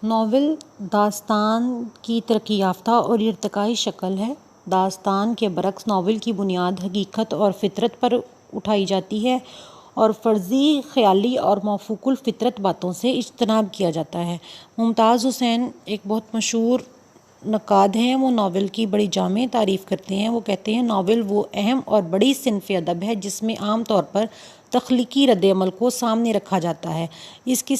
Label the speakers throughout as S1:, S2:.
S1: Novel داستان کی ترقی یافتہ اور ارتقائی شکل ہے۔ داستان کے برعکس ناول کی بنیاد حقیقت اور فطرت پر اٹھائی جاتی ہے اور فرضی، خیالی اور موافق الفطرت باتوں سے اجتناب کیا جاتا ہے۔ ممتاز حسین ایک بہت مشہور نقاد ہیں، وہ ناول کی بڑی جامع تعریف کرتے ہیں۔ وہ کہتے ہیں ناول وہ اہم اور بڑی صنف ادب ہے جس میں عام طور پر تخلیقی رد عمل کو سامنے رکھا جاتا ہے۔ اس کی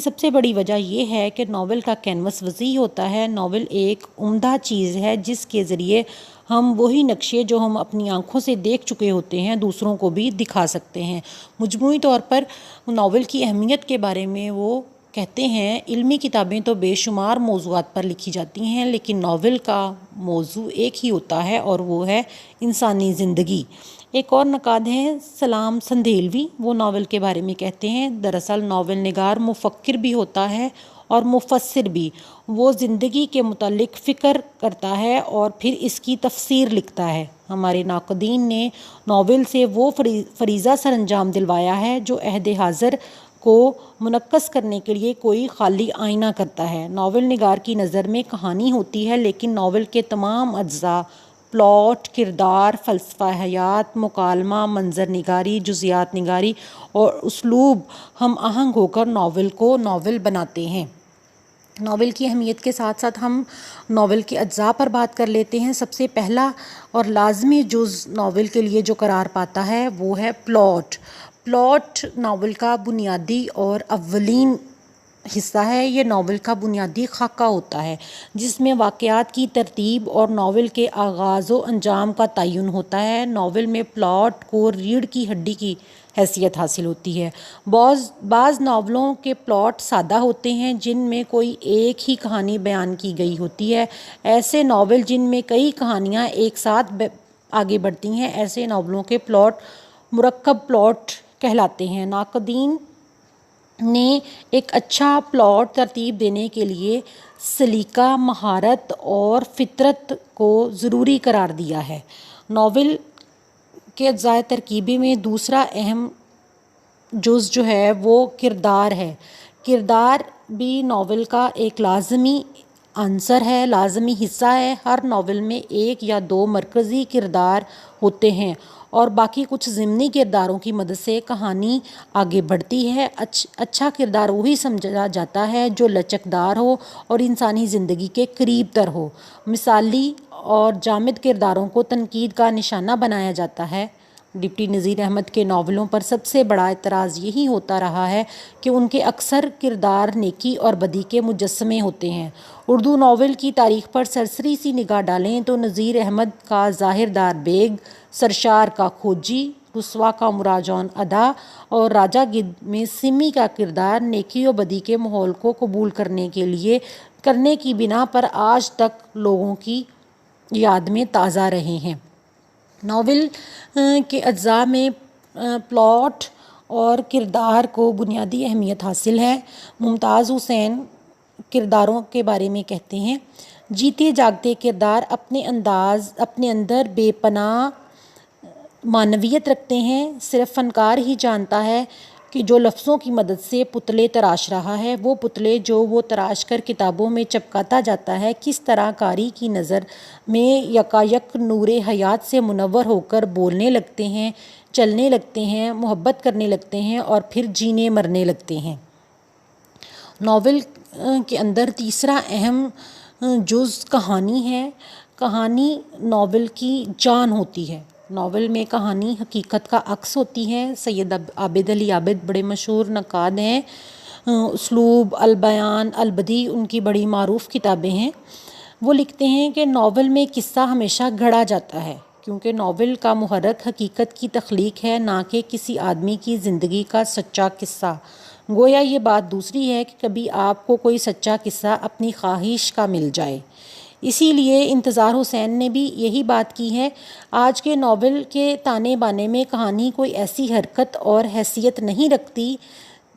S1: سب سے بڑی وجہ یہ ہے کہ ناول کا کینوس وسیع ہوتا ہے۔ ناول ایک عمدہ چیز ہے جس کے ذریعے ہم وہی نقشے جو ہم اپنی آنکھوں سے دیکھ چکے ہوتے ہیں دوسروں کو بھی دکھا سکتے ہیں۔ مجموعی طور پر ناول کی اہمیت کے بارے میں وہ کہتے ہیں علمی کتابیں تو بے شمار موضوعات پر لکھی جاتی ہیں لیکن ناول کا موضوع ایک ہی ہوتا ہے اور وہ ہے انسانی زندگی۔ ایک اور نقاد ہیں سلام سندھیلوی، وہ ناول کے بارے میں کہتے ہیں دراصل ناول نگار مفکر بھی ہوتا ہے اور مفسر بھی۔ وہ زندگی کے متعلق فکر کرتا ہے اور پھر اس کی تفسیر لکھتا ہے۔ ہمارے ناقدین نے ناول سے وہ فریضہ سر انجام دلوایا ہے جو عہد حاضر کو منعکس کرنے کے لیے کوئی خالی آئینہ کرتا ہے۔ ناول نگار کی نظر میں کہانی ہوتی ہے لیکن ناول کے تمام اجزاء پلاٹ، کردار، فلسفہ حیات، مکالمہ، منظر نگاری، جزیات نگاری اور اسلوب ہم آہنگ ہو کر ناول کو ناول بناتے ہیں۔ ناول کی اہمیت کے ساتھ ساتھ ہم ناول کے اجزاء پر بات کر لیتے ہیں۔ سب سے پہلا اور لازمی جز ناول کے لیے جو قرار پاتا ہے وہ ہے پلاٹ۔ پلاٹ ناول کا بنیادی اور اولین حصہ ہے۔ یہ ناول کا بنیادی خاکہ ہوتا ہے جس میں واقعات کی ترتیب اور ناول کے آغاز و انجام کا تعین ہوتا ہے۔ ناول میں پلاٹ کو ریڑھ کی ہڈی کی حیثیت حاصل ہوتی ہے۔ بعض ناولوں کے پلاٹ سادہ ہوتے ہیں جن میں کوئی ایک ہی کہانی بیان کی گئی ہوتی ہے۔ ایسے ناول جن میں کئی کہانیاں ایک ساتھ آگے بڑھتی ہیں، ایسے ناولوں کے پلاٹ مرکب پلاٹ کہلاتے ہیں۔ ناقدین نے ایک اچھا پلاٹ ترتیب دینے کے لیے سلیقہ، مہارت اور فطرت کو ضروری قرار دیا ہے۔ ناول کے اجزاء ترکیبی میں دوسرا اہم جز جو ہے وہ کردار ہے۔ کردار بھی ناول کا ایک لازمی عنصر ہے، لازمی حصہ ہے۔ ہر ناول میں ایک یا دو مرکزی کردار ہوتے ہیں اور باقی کچھ ضمنی کرداروں کی مدد سے کہانی آگے بڑھتی ہے۔ اچھا کردار وہی سمجھا جاتا ہے جو لچکدار ہو اور انسانی زندگی کے قریب تر ہو۔ مثالی اور جامد کرداروں کو تنقید کا نشانہ بنایا جاتا ہے۔ ڈپٹی نذیر احمد کے ناولوں پر سب سے بڑا اعتراض یہی ہوتا رہا ہے کہ ان کے اکثر کردار نیکی اور بدی کے مجسمے ہوتے ہیں۔ اردو ناول کی تاریخ پر سرسری سی نگاہ ڈالیں تو نذیر احمد کا ظاہردار بیگ، سرشار کا کھوجی، رسوا کا مراجعون ادا اور راجہ گدھ میں سمی کا کردار نیکی و بدی کے ماحول کو قبول کرنے کی بنا پر آج تک لوگوں کی یاد میں تازہ رہے ہیں۔ ناول کے اجزاء میں پلاٹ اور کردار کو بنیادی اہمیت حاصل ہے۔ ممتاز حسین کرداروں کے بارے میں کہتے ہیں جیتے جاگتے کردار اپنے اندر بے پناہ معنویت رکھتے ہیں۔ صرف فنکار ہی جانتا ہے کہ جو لفظوں کی مدد سے پتلے تراش رہا ہے، وہ پتلے جو وہ تراش کر کتابوں میں چپکاتا جاتا ہے کس طرح قاری کی نظر میں یکایک نور حیات سے منور ہو کر بولنے لگتے ہیں، چلنے لگتے ہیں، محبت کرنے لگتے ہیں اور پھر جینے مرنے لگتے ہیں۔ ناول کے اندر تیسرا اہم جز کہانی ہے۔ کہانی ناول کی جان ہوتی ہے۔ ناول میں کہانی حقیقت کا عکس ہوتی ہے۔ سید عابد علی عابد بڑے مشہور نقاد ہیں۔ اسلوب، البیان، البدیع ان کی بڑی معروف کتابیں ہیں۔ وہ لکھتے ہیں کہ ناول میں قصہ ہمیشہ گھڑا جاتا ہے کیونکہ ناول کا محرک حقیقت کی تخلیق ہے، نہ کہ کسی آدمی کی زندگی کا سچا قصہ۔ گویا یہ بات دوسری ہے کہ کبھی آپ کو کوئی سچا قصہ اپنی خواہش کا مل جائے۔ اسی لیے انتظار حسین نے بھی یہی بات کی ہے۔ آج کے ناول کے تانے بانے میں کہانی کوئی ایسی حرکت اور حیثیت نہیں رکھتی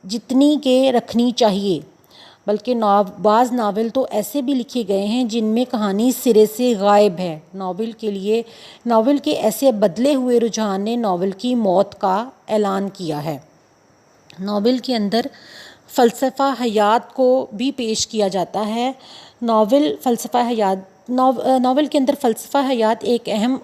S1: جتنی کہ رکھنی چاہیے، بلکہ بعض ناول تو ایسے بھی لکھے گئے ہیں جن میں کہانی سرے سے غائب ہے۔ ناول کے ایسے بدلے ہوئے رجحان نے ناول کی موت کا اعلان کیا ہے۔ ناول کے اندر فلسفہ حیات کو بھی پیش کیا جاتا ہے۔ ناول کے اندر فلسفہ حیات ایک اہم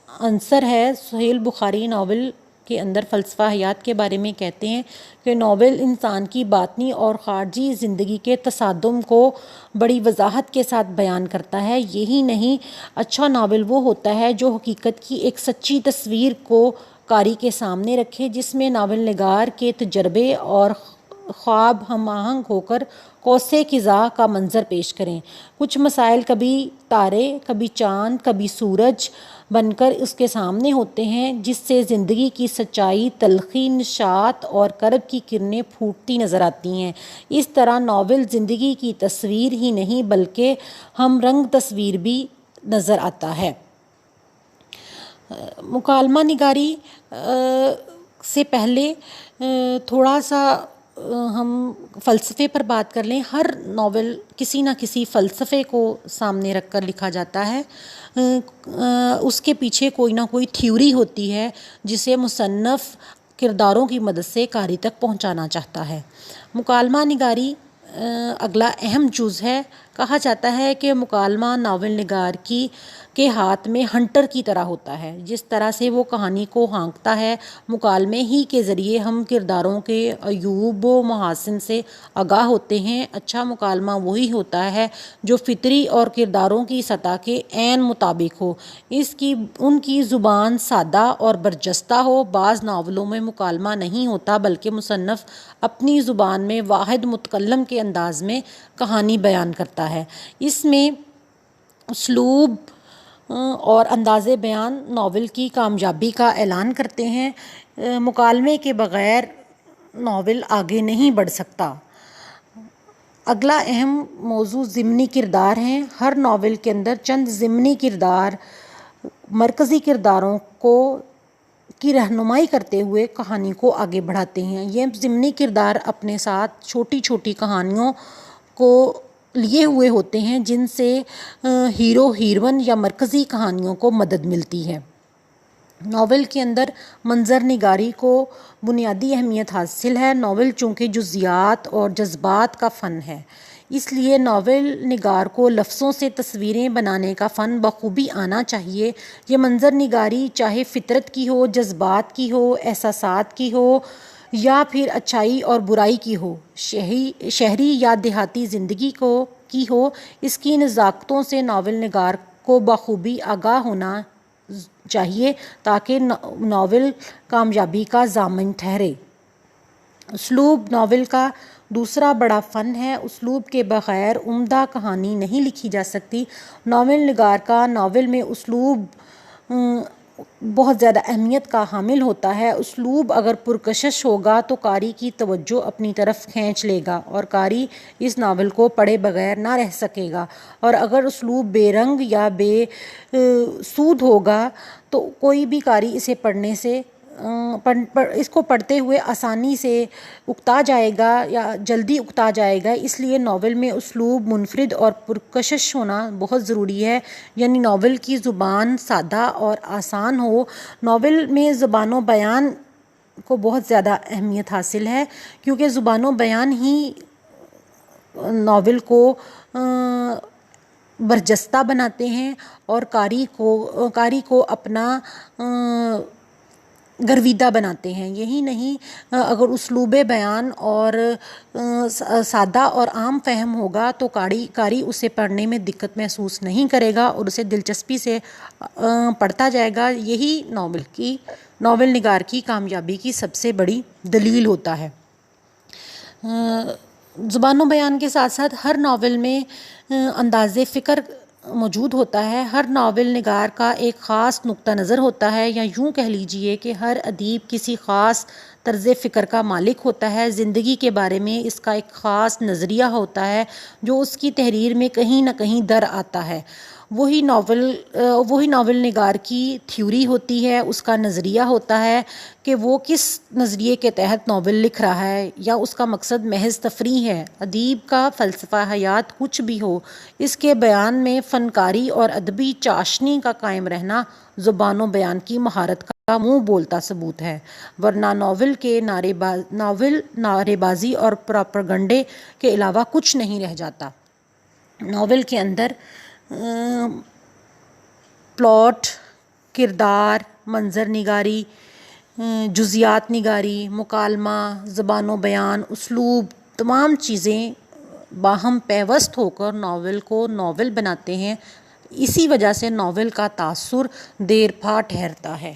S1: عنصر ہے۔ سہیل بخاری ناول کے اندر فلسفہ حیات کے بارے میں کہتے ہیں کہ ناول انسان کی باطنی اور خارجی زندگی کے تصادم کو بڑی وضاحت کے ساتھ بیان کرتا ہے۔ یہی نہیں، اچھا ناول وہ ہوتا ہے جو حقیقت کی ایک سچی تصویر کو قاری کے سامنے رکھے، جس میں ناول نگار کے تجربے اور خواب ہم آہنگ ہو کر قوس قزح کا منظر پیش کریں۔ کچھ مسائل کبھی تارے، کبھی چاند، کبھی سورج بن کر اس کے سامنے ہوتے ہیں، جس سے زندگی کی سچائی، تلخی، نشاط اور کرب کی کرنیں پھوٹتی نظر آتی ہیں۔ اس طرح ناول زندگی کی تصویر ہی نہیں بلکہ ہم رنگ تصویر بھی نظر آتا ہے۔ مکالمہ نگاری سے پہلے تھوڑا سا ہم فلسفے پر بات کر لیں۔ ہر ناول کسی نہ کسی فلسفے کو سامنے رکھ کر لکھا جاتا ہے۔ اس کے پیچھے کوئی نہ کوئی تھیوری ہوتی ہے جسے مصنف کرداروں کی مدد سے قاری تک پہنچانا چاہتا ہے۔ مکالمہ نگاری اگلا اہم جز ہے۔ کہا جاتا ہے کہ مکالمہ ناول نگار کے ہاتھ میں ہنٹر کی طرح ہوتا ہے۔ جس طرح سے وہ کہانی کو ہانکتا ہے، مکالمے ہی کے ذریعے ہم کرداروں کے عیوب و محاسن سے آگاہ ہوتے ہیں۔ اچھا مکالمہ وہی ہوتا ہے جو فطری اور کرداروں کی سطح کے عین مطابق ہو، ان کی زبان سادہ اور برجستہ ہو۔ بعض ناولوں میں مکالمہ نہیں ہوتا بلکہ مصنف اپنی زبان میں واحد متکلم کے انداز میں کہانی بیان کرتا ہے۔ اس میں اسلوب اور انداز بیان ناول کی کامیابی کا اعلان کرتے ہیں۔ مکالمے کے بغیر ناول آگے نہیں بڑھ سکتا۔ اگلا اہم موضوع ضمنی کردار ہیں۔ ہر ناول کے اندر چند ضمنی کردار مرکزی کرداروں کی رہنمائی کرتے ہوئے کہانی کو آگے بڑھاتے ہیں۔ یہ ضمنی کردار اپنے ساتھ چھوٹی چھوٹی کہانیوں کو لیے ہوئے ہوتے ہیں جن سے ہیرو ہیروئن یا مرکزی کہانیوں کو مدد ملتی ہے۔ ناول کے اندر منظر نگاری کو بنیادی اہمیت حاصل ہے۔ ناول چونکہ جزیات اور جذبات کا فن ہے، اس لیے ناول نگار کو لفظوں سے تصویریں بنانے کا فن بخوبی آنا چاہیے۔ یہ منظر نگاری چاہے فطرت کی ہو، جذبات کی ہو، احساسات کی ہو یا پھر اچھائی اور برائی کی ہو، شہری یا دیہاتی زندگی کی ہو، اس کی نزاکتوں سے ناول نگار کو بخوبی آگاہ ہونا چاہیے تاکہ ناول کامیابی کا ضامن ٹھہرے۔ اسلوب ناول کا دوسرا بڑا فن ہے۔ اسلوب کے بغیر عمدہ کہانی نہیں لکھی جا سکتی۔ ناول نگار کا ناول میں اسلوب بہت زیادہ اہمیت کا حامل ہوتا ہے۔ اسلوب اگر پرکشش ہوگا تو قاری کی توجہ اپنی طرف کھینچ لے گا اور قاری اس ناول کو پڑھے بغیر نہ رہ سکے گا، اور اگر اسلوب بے رنگ یا بے سود ہوگا تو کوئی بھی قاری اسے اس کو پڑھتے ہوئے آسانی سے اکتا جائے گا یا جلدی اکتا جائے گا۔ اس لیے ناول میں اسلوب منفرد اور پرکشش ہونا بہت ضروری ہے، یعنی ناول کی زبان سادہ اور آسان ہو۔ ناول میں زبان و بیان کو بہت زیادہ اہمیت حاصل ہے کیونکہ زبان و بیان ہی ناول کو برجستہ بناتے ہیں اور قاری کو اپنا گرویدہ بناتے ہیں۔ یہی نہیں، اگر اسلوب بیان اور سادہ اور عام فہم ہوگا تو قاری اسے پڑھنے میں دقت محسوس نہیں کرے گا اور اسے دلچسپی سے پڑھتا جائے گا۔ یہی ناول نگار کی کامیابی کی سب سے بڑی دلیل ہوتا ہے۔ زبان و بیان کے ساتھ ساتھ ہر ناول میں انداز فکر موجود ہوتا ہے۔ ہر ناول نگار کا ایک خاص نقطہ نظر ہوتا ہے، یا یوں کہہ لیجئے کہ ہر ادیب کسی خاص طرز فکر کا مالک ہوتا ہے۔ زندگی کے بارے میں اس کا ایک خاص نظریہ ہوتا ہے جو اس کی تحریر میں کہیں نہ کہیں در آتا ہے۔ وہی ناول نگار کی تھیوری ہوتی ہے، اس کا نظریہ ہوتا ہے کہ وہ کس نظریے کے تحت ناول لکھ رہا ہے، یا اس کا مقصد محض تفریح ہے۔ ادیب کا فلسفہ حیات کچھ بھی ہو، اس کے بیان میں فنکاری اور ادبی چاشنی کا قائم رہنا زبان و بیان کی مہارت کا کا منہ بولتا ثبوت ہے، ورنہ ناول نعرے بازی اور پراپیگنڈے کے علاوہ کچھ نہیں رہ جاتا۔ ناول کے اندر پلاٹ، کردار، منظر نگاری، جزیات نگاری، مکالمہ، زبان و بیان، اسلوب، تمام چیزیں باہم پیوست ہو کر ناول کو ناول بناتے ہیں۔ اسی وجہ سے ناول کا تاثر دیر پا ٹھہرتا ہے۔